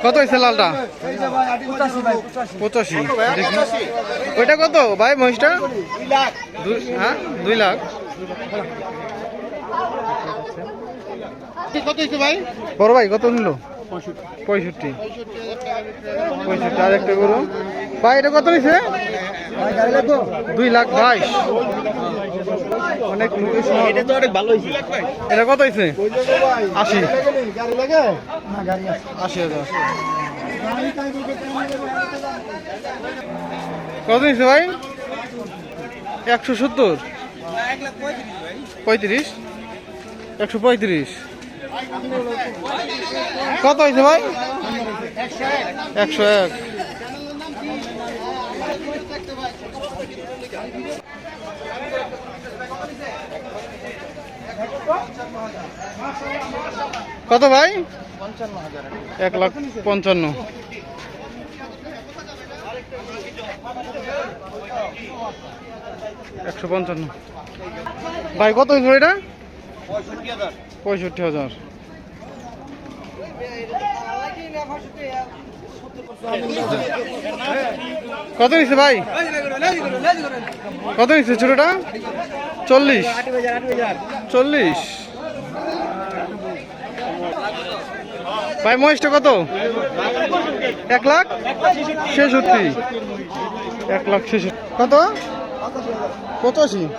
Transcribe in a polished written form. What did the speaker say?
কত হয়েছে লালটা? 85। ওইটা কত ভাই মহিষটা? 2 লাখ। কত হয়েছে ভাই? বড় ভাই কত নিল? 65। আর একটা গরু ভাই, এটা কত হয়েছে? 2,22,000। অনেক লোকের সময়। এটা কত হয়েছে? 80। 80,000। কত হয়েছে ভাই? 170। 35। 135। কত হয়েছে ভাই? 101। কত ভাই? 1,55,000। ভাই কত হয়েছে এটা? 65,000। কত নিচ্ছে ভাই? কত নিচ্ছে ছোটটা? 40। ভাই মহিষটা কত? 1,66,000। 1,66,000। কত? 85।